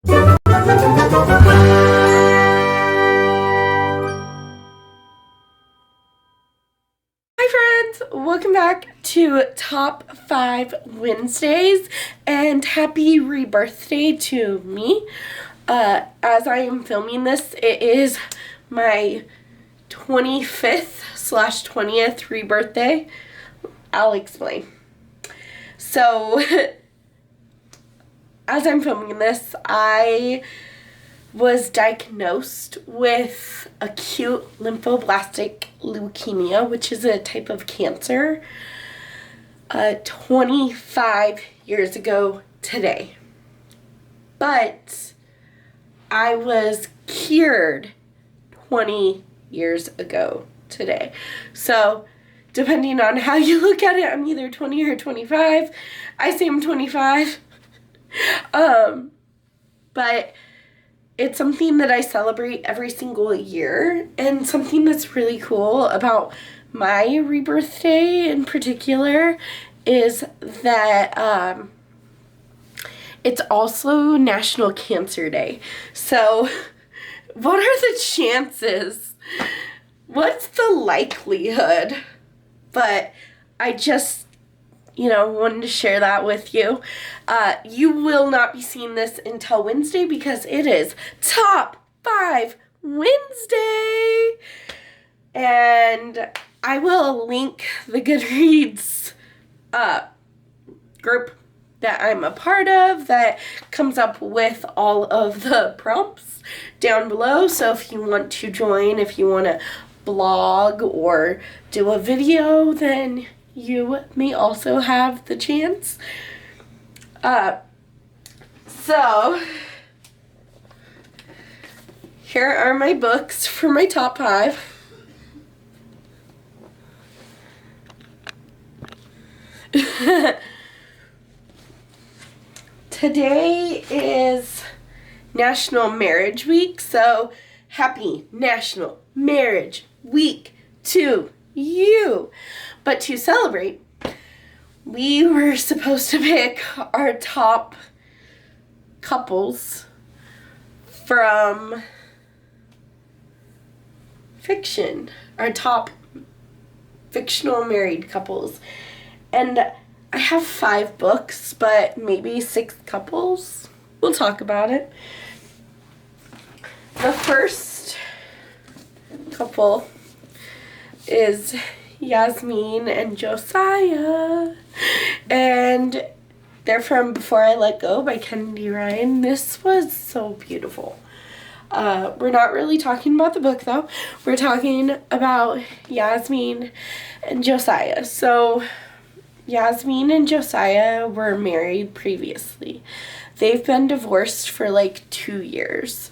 Hi friends, welcome back to Top 5 Wednesdays and happy rebirthday to me. As I am filming this, it is my 25th/20th rebirthday. I'll explain. So, as I'm filming this, I was diagnosed with acute lymphoblastic leukemia, which is a type of cancer, 25 years ago today. But I was cured 20 years ago today. So, depending on how you look at it, I'm either 20 or 25. I say I'm 25. But it's something that I celebrate every single year, and something that's really cool about my rebirth day in particular is that it's also National Cancer Day. So what are the chances? What's the likelihood? But I just wanted to share that with you. You will not be seeing this until Wednesday because it is Top 5 Wednesday. And I will link the Goodreads group that I'm a part of that comes up with all of the prompts down below. So if you want to join, if you want to blog or do a video, then you may also have the chance. So here are my books for my top 5. Today is National Marriage Week, so happy National Marriage Week to you. But to celebrate, we were supposed to pick our top couples from fiction, our top fictional married couples. And I have 5 books, but maybe 6 couples. We'll talk about it. The first couple is Yasmin and Josiah, and they're from Before I Let Go by Kennedy Ryan. This was so beautiful. We're not really talking about the book though. We're talking about Yasmin and Josiah. So Yasmin and Josiah were married previously. They've been divorced for like 2 years,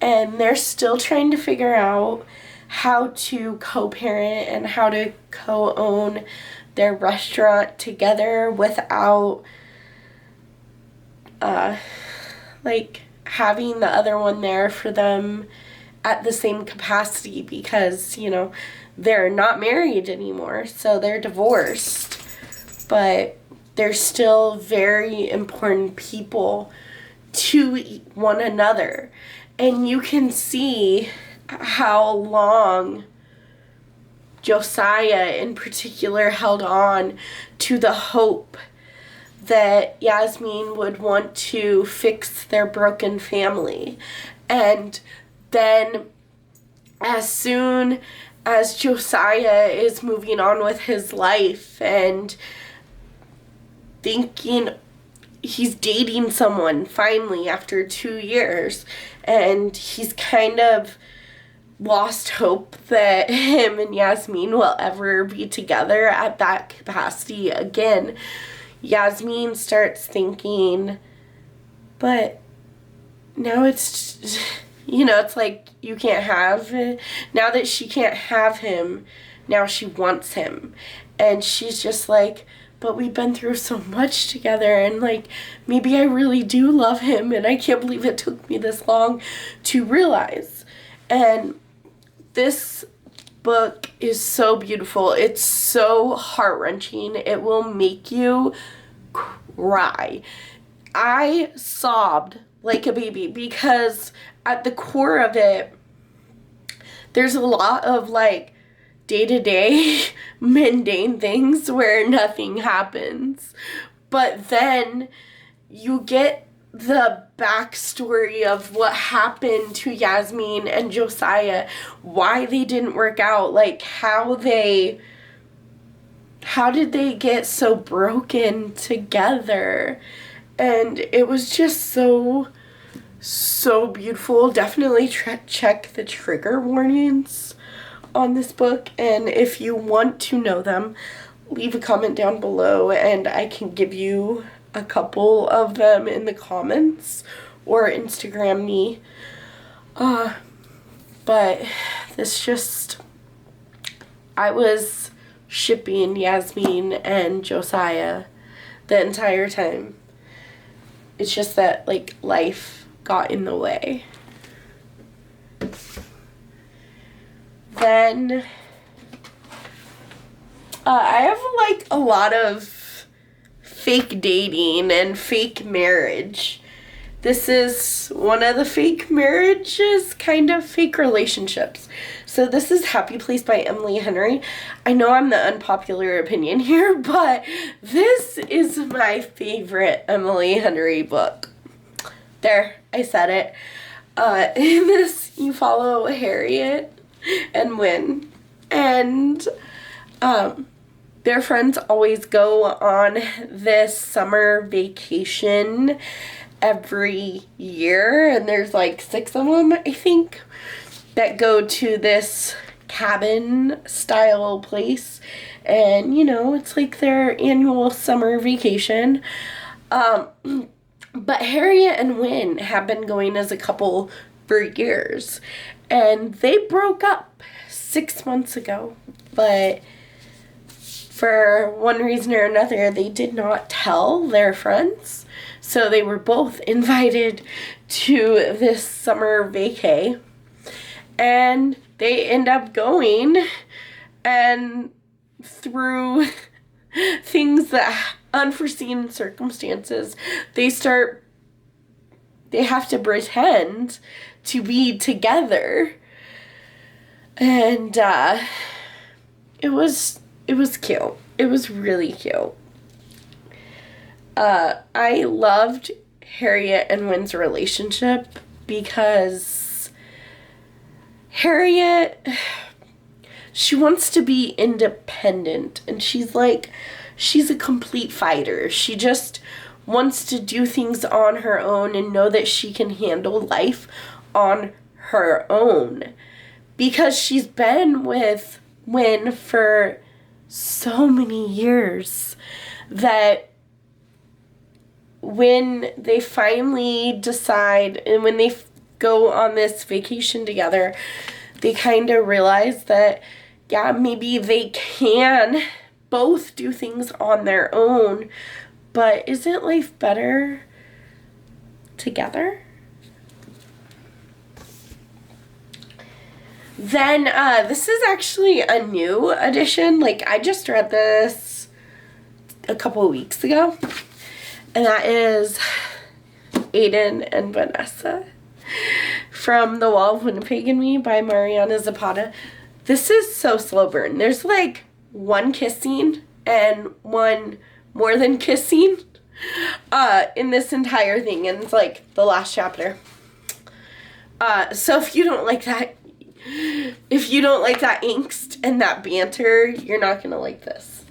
and they're still trying to figure out how to co-parent and how to co-own their restaurant together without having the other one there for them at the same capacity, because they're not married anymore, so they're divorced, but they're still very important people to one another. And you can see how long Josiah in particular held on to the hope that Yasmin would want to fix their broken family. And then as soon as Josiah is moving on with his life and thinking he's dating someone finally after 2 years, and he's kind of lost hope that him and Yasmin will ever be together at that capacity again, Yasmin starts thinking, but now it's like you can't have it. Now that she can't have him, now she wants him. And she's just like, but we've been through so much together, and maybe I really do love him, and I can't believe it took me this long to realize. And this book is so beautiful. It's so heart-wrenching. It will make you cry. I sobbed like a baby, because at the core of it, there's a lot of like day-to-day mundane things where nothing happens. But then you get the backstory of what happened to Yasmin and Josiah, why they didn't work out, like how did they get so broken together? And it was just so beautiful. Definitely check the trigger warnings on this book, and if you want to know them, leave a comment down below and I can give you a couple of them in the comments or Instagram me. But this just, I was shipping Yasmin and Josiah the entire time. It's just that like life got in the way. Then I have like a lot of fake dating and fake marriage. This is one of the fake marriages, kind of fake relationships. So this is Happy Place by Emily Henry. I know I'm the unpopular opinion here, but this is my favorite Emily Henry book. There, I said it. In this, you follow Harriet and Wynn, and their friends always go on this summer vacation every year, and there's like 6 of them, I think, that go to this cabin style place, and you know, it's like their annual summer vacation. But Harriet and Wynn have been going as a couple for years, and they broke up 6 months ago, but for one reason or another, they did not tell their friends, so they were both invited to this summer vacay, and they end up going, and through things that unforeseen circumstances, they have to pretend to be together, and it was cute. It was really cute. I loved Harriet and Wynn's relationship because Harriet, she wants to be independent, and she's a complete fighter. She just wants to do things on her own and know that she can handle life on her own, because she's been with Wynn for so many years that when they finally decide, and when they go on this vacation together, they kind of realize that, yeah, maybe they can both do things on their own, but isn't life better together? Then this is actually a new edition. Like, I just read this a couple of weeks ago, and that is Aiden and Vanessa from The Wall of Winnipeg and Me by Mariana Zapata. This is so slow burn. There's like one kiss scene and one more than kiss scene in this entire thing, and it's like the last chapter. So if you don't like that angst and that banter, you're not gonna like this.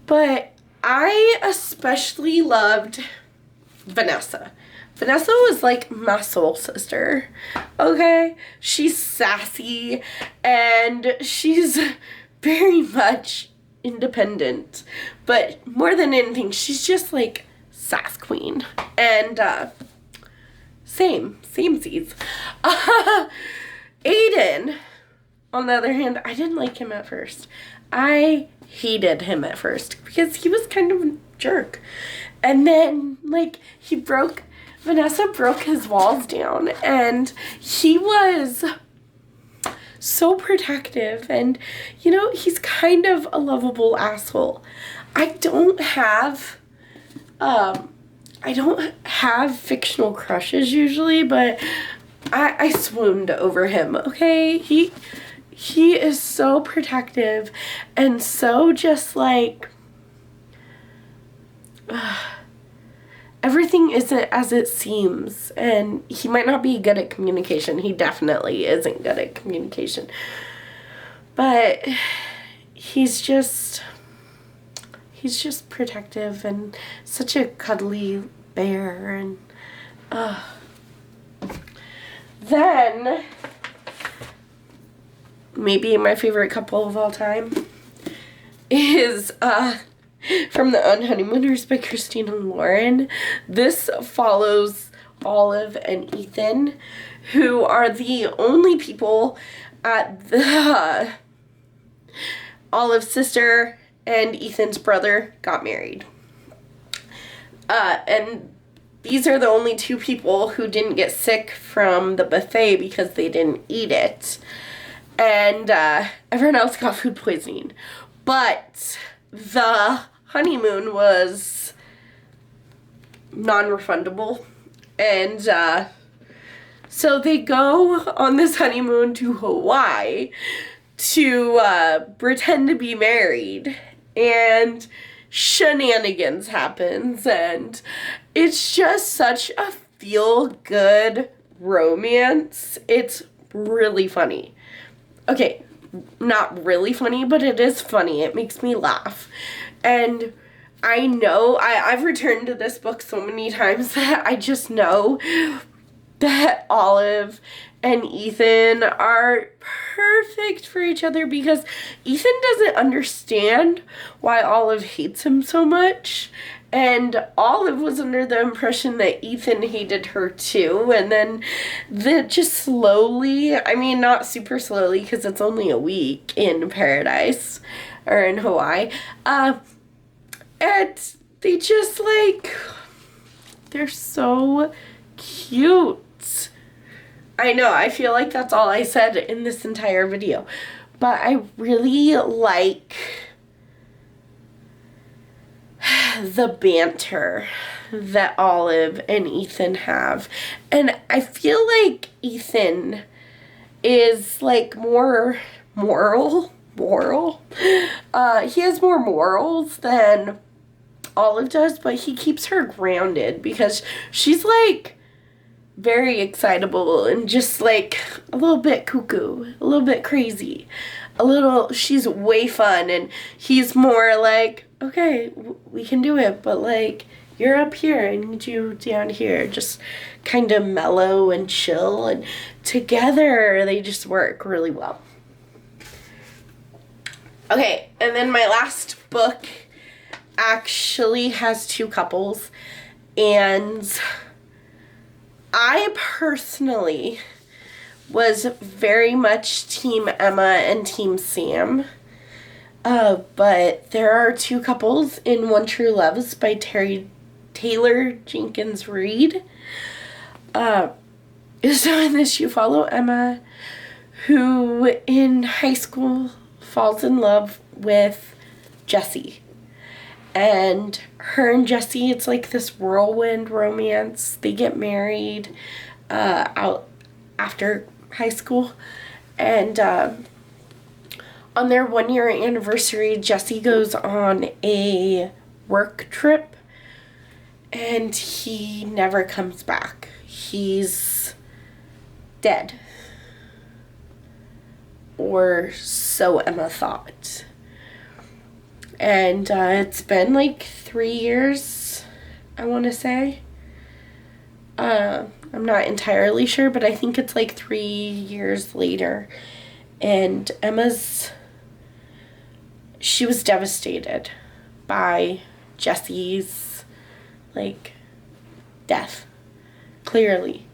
But I especially loved Vanessa. Vanessa was like my soul sister, okay? She's sassy, and she's very much independent, but more than anything, she's just like sass queen. And same seeds. Aiden, on the other hand, I didn't like him at first. I hated him at first because he was kind of a jerk. And then, like, Vanessa broke his walls down, and he was so protective, and, you know, he's kind of a lovable asshole. I don't have I don't have fictional crushes usually, but I swooned over him, okay? He is so protective and so just like, everything isn't as it seems, and he might not be good at communication. He definitely isn't good at communication. But he's just protective and such a cuddly bear. And then maybe my favorite couple of all time is from the UN Honeymooners by Christine and Lauren. This follows Olive and Ethan, who are the only people at the Olive's sister and Ethan's brother got married. And these are the only two people who didn't get sick from the buffet because they didn't eat it. And everyone else got food poisoning. But the honeymoon was non-refundable. And so they go on this honeymoon to Hawaii to pretend to be married. And shenanigans happens. And it's just such a feel-good romance. It's really funny. Okay, not really funny, but it is funny. It makes me laugh. And I know, I've returned to this book so many times that I just know that Olive and Ethan are perfect for each other, because Ethan doesn't understand why Olive hates him so much. And Olive was under the impression that Ethan hated her too. And then just slowly, I mean, not super slowly because it's only a week in paradise or in Hawaii. And they just like, they're so cute. I know, I feel like that's all I said in this entire video. But I really like the banter that Olive and Ethan have. And I feel like Ethan is like more moral. He has more morals than Olive does, but he keeps her grounded because she's like very excitable and just like a little bit cuckoo, a little bit crazy, she's way fun, and he's more like, okay, we can do it, but like, you're up here, I need you down here, just kind of mellow and chill, and together they just work really well. Okay, and then my last book actually has two couples, and I personally was very much Team Emma and Team Sam. But there are two couples in One True Loves by Taylor Jenkins Reid. So in this you follow Emma, who in high school falls in love with Jesse. And her and Jesse, it's like this whirlwind romance. They get married out after high school. And on their 1-year anniversary, Jesse goes on a work trip. And he never comes back. He's dead. Or so Emma thought. And it's been like 3 years, I want to say. I'm not entirely sure, but I think it's like 3 years later. And she was devastated by Jesse's, like, death, clearly.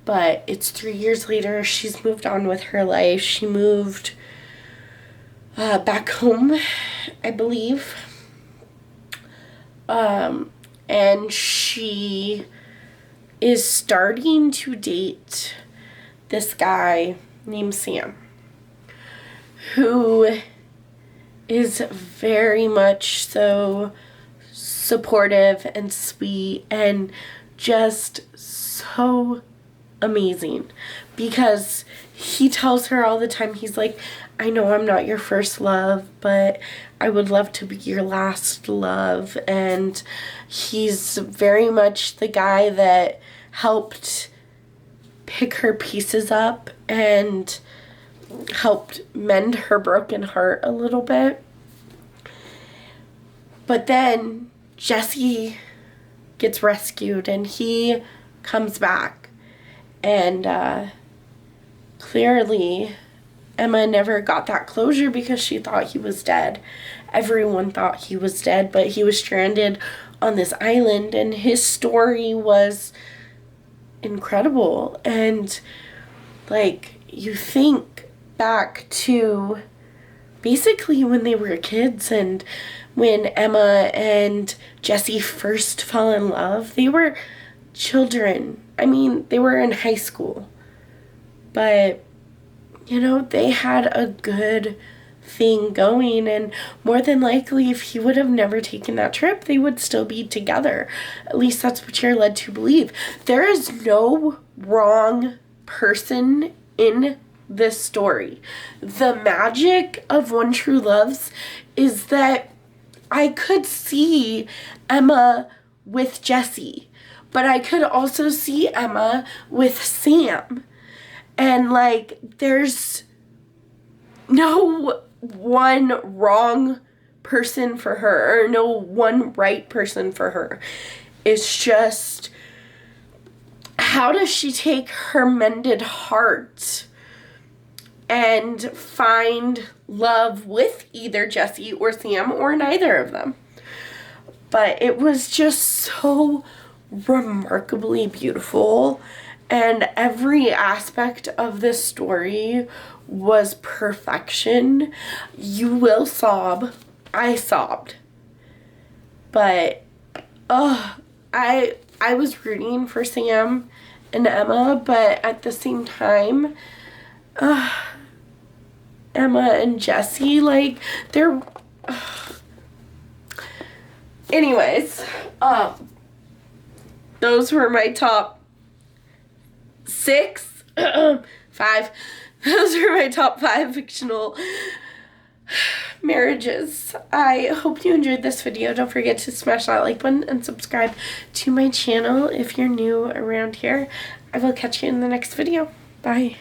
But it's 3 years later, she's moved on with her life. She moved back home, I believe. And she is starting to date this guy named Sam, who is very much so supportive and sweet and just so amazing, because he tells her all the time, he's like, I know I'm not your first love, but I would love to be your last love. And he's very much the guy that helped pick her pieces up and helped mend her broken heart a little bit. But then Jesse gets rescued and he comes back, and clearly Emma never got that closure because she thought he was dead. Everyone thought he was dead, but he was stranded on this island, and his story was incredible. And like, you think back to basically when they were kids, and when Emma and Jesse first fell in love, they were children. I mean, they were in high school, but you know, they had a good thing going, and more than likely, if he would have never taken that trip, they would still be together. At least that's what you're led to believe. There is no wrong person in this story. The magic of One True Loves is that I could see Emma with Jesse, but I could also see Emma with Sam. And like, there's no one wrong person for her, or no one right person for her. It's just, how does she take her mended heart and find love with either Jesse or Sam, or neither of them? But it was just so remarkably beautiful, and every aspect of this story was perfection. You will sob. I sobbed. But I was rooting for Sam and Emma, but at the same time, Emma and Jesse, like, they're anyways, those were my top 5. Those are my top 5 fictional marriages. I hope you enjoyed this video. Don't forget to smash that like button and subscribe to my channel if you're new around here. I will catch you in the next video. Bye.